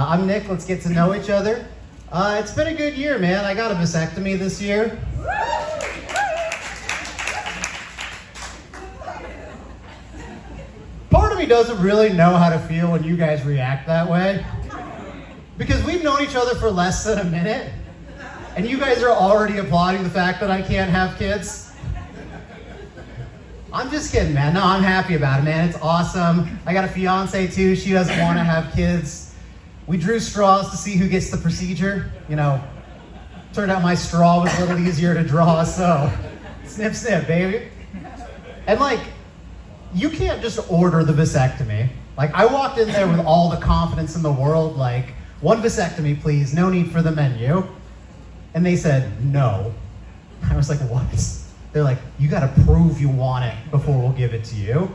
I'm Nick. Let's get to know each other. It's been a good year, man. I got a vasectomy this year. Part of me doesn't really know how to feel when you guys react that way. Because we've known each other for less than a minute, and you guys are already applauding the fact that I can't have kids. I'm just kidding, man. No, I'm happy about it, man. It's awesome. I got a fiance too. She doesn't want to have kids. We drew straws to see who gets the procedure. You know, turned out my straw was a little easier to draw, so snip, snip, baby. And like, you can't just order the vasectomy. Like, I walked in there with all the confidence in the world, like, 1 vasectomy, please, no need for the menu. And they said, no. I was like, what? They're like, you gotta prove you want it before we'll give it to you.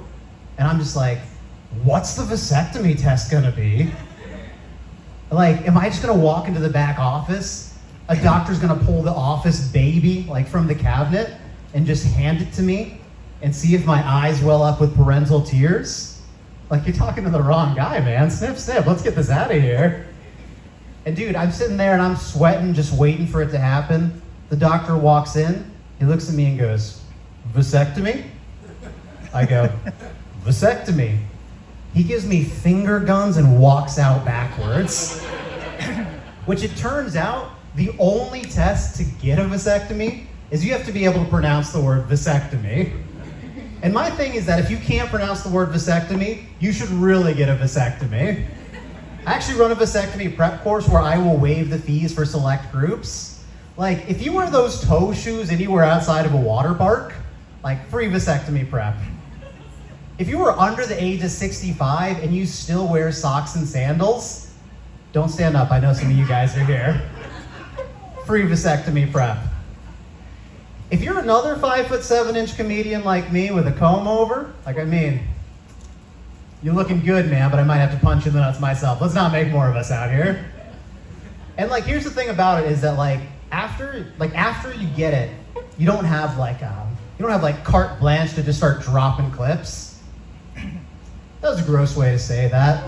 And I'm just like, what's the vasectomy test gonna be? Like, am I just gonna walk into the back office? A doctor's gonna pull the office baby, like, from the cabinet and just hand it to me and see if my eyes well up with parental tears? Like, you're talking to the wrong guy, man. Snip, snip, let's get this out of here. And dude, I'm sitting there and I'm sweating, just waiting for it to happen. The doctor walks in, he looks at me and goes, vasectomy? I go, vasectomy. He gives me finger guns and walks out backwards. Which it turns out, the only test to get a vasectomy is you have to be able to pronounce the word vasectomy. And my thing is that if you can't pronounce the word vasectomy, you should really get a vasectomy. I actually run a vasectomy prep course where I will waive the fees for select groups. Like, if you wear those toe shoes anywhere outside of a water park, like, free vasectomy prep. If you are under the age of 65 and you still wear socks and sandals, don't stand up. I know some of you guys are here. Free vasectomy prep. If you're another 5'7" comedian like me with a comb over, like, I mean, you're looking good, man, but I might have to punch you in the nuts myself. Let's not make more of us out here. And like, here's the thing about it is that like after you get it, you don't have like carte blanche to just start dropping clips. That was a gross way to say that.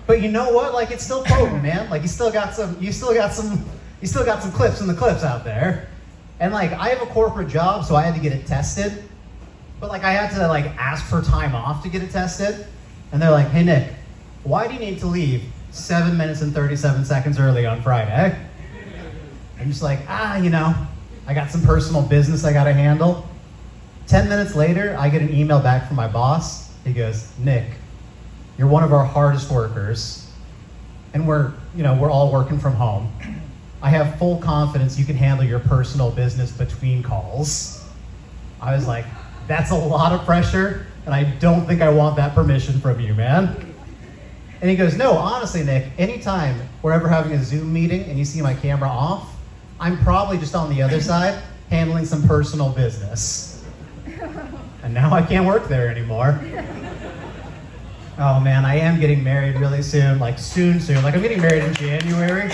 But you know what? Like, it's still potent, man. Like, you still got some clips in the clips out there. And like, I have a corporate job, so I had to get it tested. But like, I had to like ask for time off to get it tested. And they're like, hey Nick, why do you need to leave 7 minutes and 37 seconds early on Friday? I'm just like, you know, I got some personal business I gotta handle. 10 minutes later, I get an email back from my boss. He goes, Nick, you're one of our hardest workers, and we're all working from home. I have full confidence you can handle your personal business between calls. I was like, that's a lot of pressure, and I don't think I want that permission from you, man. And he goes, no, honestly, Nick, anytime we're ever having a Zoom meeting and you see my camera off, I'm probably just on the other side handling some personal business. And now I can't work there anymore. Oh man, I am getting married really soon, like soon. Like, I'm getting married in January.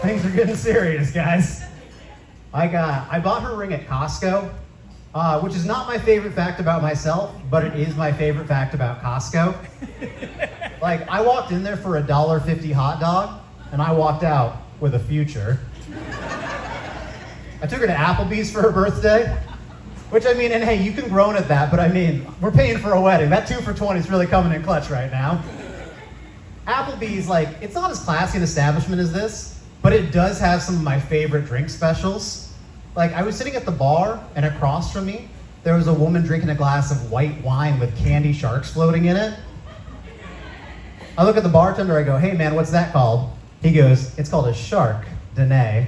Things are getting serious, guys. I bought her ring at Costco, which is not my favorite fact about myself, but it is my favorite fact about Costco. Like, I walked in there for a $1.50 hot dog, and I walked out with a future. I took her to Applebee's for her birthday, which, I mean, and hey, you can groan at that, but I mean, we're paying for a wedding. That 2 for $20 is really coming in clutch right now. Applebee's, like, it's not as classy an establishment as this, but it does have some of my favorite drink specials. Like, I was sitting at the bar, and across from me, there was a woman drinking a glass of white wine with candy sharks floating in it. I look at the bartender, I go, hey man, what's that called? He goes, it's called a shark, Danae.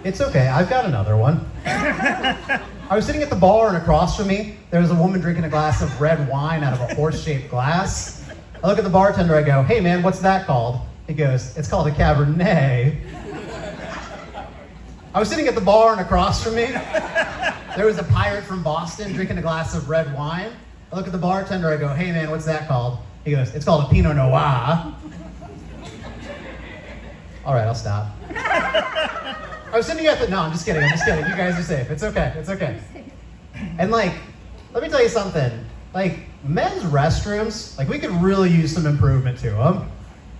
It's okay, I've got another one. I was sitting at the bar, and across from me, there was a woman drinking a glass of red wine out of a horse-shaped glass. I look at the bartender, I go, hey man, what's that called? He goes, it's called a Cabernet. I was sitting at the bar, and across from me, there was a pirate from Boston drinking a glass of red wine. I look at the bartender, I go, hey man, what's that called? He goes, it's called a Pinot Noir. All right, I'll stop. I was sitting at the, no, I'm just kidding. You guys are safe. It's okay. And like, let me tell you something. Like, men's restrooms, like, we could really use some improvement to them.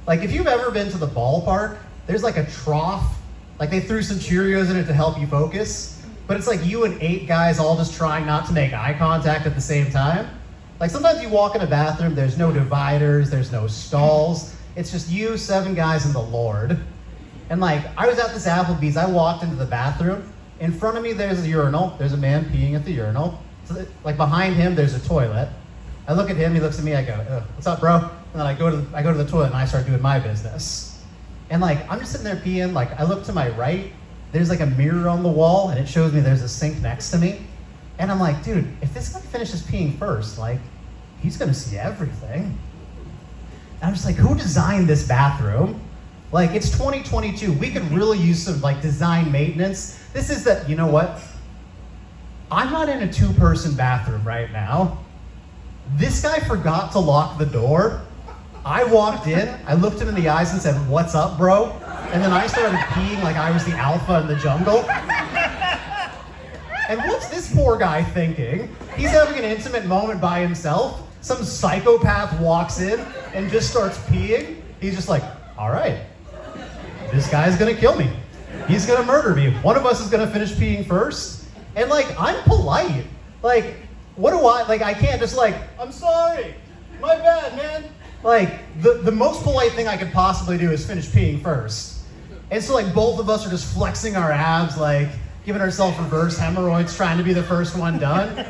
Like, if you've ever been to the ballpark, there's like a trough. Like, they threw some Cheerios in it to help you focus. But it's like you and 8 guys all just trying not to make eye contact at the same time. Like, sometimes you walk in a bathroom, there's no dividers, there's no stalls. It's just you, 7 guys, and the Lord. And like, I was at this Applebee's, I walked into the bathroom. In front of me, there's a urinal. There's a man peeing at the urinal. So, like, behind him, there's a toilet. I look at him, he looks at me, I go, what's up, bro? And then I go to the toilet and I start doing my business. And like, I'm just sitting there peeing, like, I look to my right, there's like a mirror on the wall, and it shows me there's a sink next to me. And I'm like, dude, if this guy finishes peeing first, like, he's gonna see everything. And I'm just like, who designed this bathroom? Like, it's 2022. We could really use some like design maintenance. This is that, you know what? I'm not in a 2-person bathroom right now. This guy forgot to lock the door. I walked in, I looked him in the eyes and said, what's up, bro? And then I started peeing like I was the alpha in the jungle. And what's this poor guy thinking? He's having an intimate moment by himself. Some psychopath walks in and just starts peeing. He's just like, all right, this guy's gonna kill me. He's gonna murder me. One of us is gonna finish peeing first. And like, I'm polite. Like, what do I can't just like, I'm sorry, my bad, man. Like, the most polite thing I could possibly do is finish peeing first. And so like, both of us are just flexing our abs, like, giving ourselves reverse hemorrhoids, trying to be the first one done.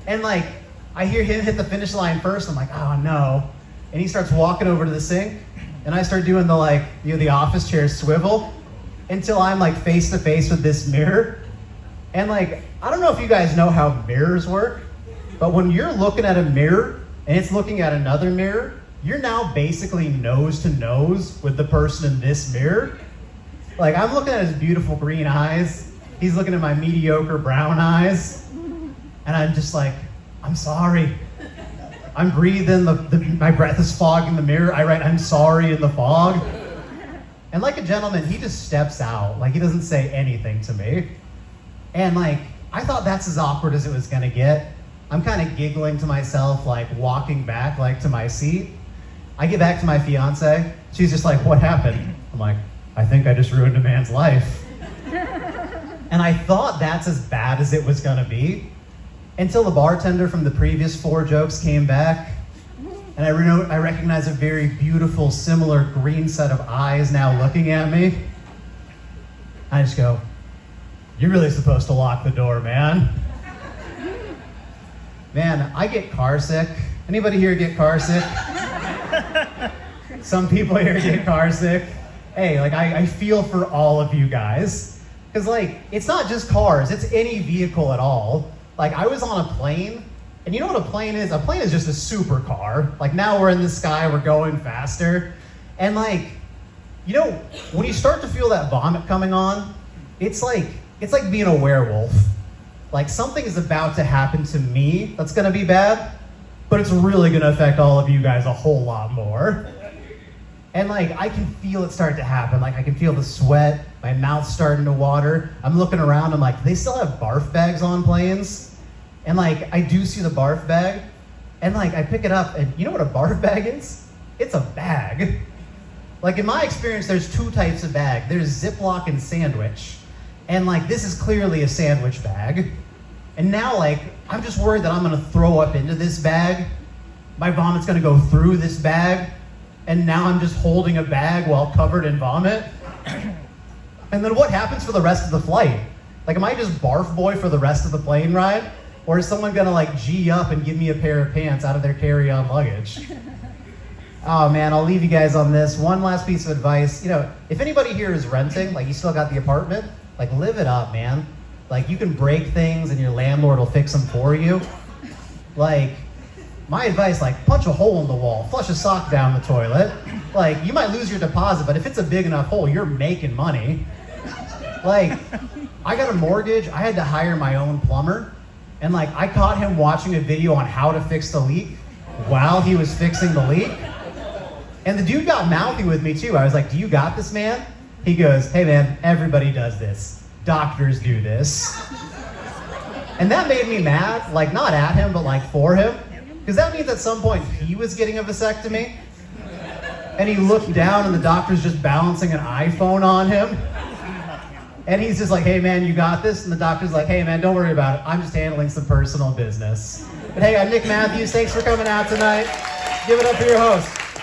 And like, I hear him hit the finish line first, I'm like, oh no. And he starts walking over to the sink, and I start doing the like, the office chair swivel, until I'm like face to face with this mirror. And like, I don't know if you guys know how mirrors work, but when you're looking at a mirror, and it's looking at another mirror, you're now basically nose to nose with the person in this mirror. Like, I'm looking at his beautiful green eyes, he's looking at my mediocre brown eyes, and I'm just like, I'm sorry. I'm breathing, my breath is fogging the mirror, I write, I'm sorry in the fog. And like a gentleman, he just steps out, like he doesn't say anything to me. And like, I thought that's as awkward as it was gonna get. I'm kind of giggling to myself, like walking back like to my seat. I get back to my fiance, she's just like, what happened? I'm like, I think I just ruined a man's life. And I thought that's as bad as it was gonna be, until the bartender from the previous 4 jokes came back, and I recognize a very beautiful, similar green set of eyes now looking at me. I just go, you're really supposed to lock the door, man. Man, I get car sick. Anybody here get car sick? Some people here get car sick. Hey, like I feel for all of you guys. Because like, it's not just cars, it's any vehicle at all. Like, I was on a plane, and you know what a plane is? A plane is just a supercar. Like, now we're in the sky, we're going faster. And like, you know, when you start to feel that vomit coming on, it's like being a werewolf. Like, something is about to happen to me that's gonna be bad, but it's really gonna affect all of you guys a whole lot more. And like, I can feel it start to happen. Like, I can feel the sweat, my mouth's starting to water. I'm looking around, I'm like, do they still have barf bags on planes? And like, I do see the barf bag, and like, I pick it up, and you know what a barf bag is? It's a bag. Like, in my experience, there's 2 types of bag. There's Ziploc and sandwich. And like, this is clearly a sandwich bag. And now like, I'm just worried that I'm gonna throw up into this bag. My vomit's gonna go through this bag. And now I'm just holding a bag while covered in vomit. And then what happens for the rest of the flight? Like, am I just barf boy for the rest of the plane ride? Or is someone gonna like G up and give me a pair of pants out of their carry-on luggage? Oh man, I'll leave you guys on this. One last piece of advice. You know, if anybody here is renting, like you still got the apartment, like live it up, man. Like, you can break things and your landlord will fix them for you. Like, my advice, like, punch a hole in the wall, flush a sock down the toilet. Like, you might lose your deposit, but if it's a big enough hole, you're making money. Like, I got a mortgage, I had to hire my own plumber, and like, I caught him watching a video on how to fix the leak while he was fixing the leak. And the dude got mouthy with me too. I was like, do you got this, man? He goes, hey man, everybody does this. Doctors do this. And that made me mad, like not at him, but like for him. Because that means at some point he was getting a vasectomy, and he looked down and the doctor's just balancing an iPhone on him. And he's just like, hey man, you got this? And the doctor's like, hey man, don't worry about it. I'm just handling some personal business. But hey, I'm Nick Matthews. Thanks for coming out tonight. Give it up for your host.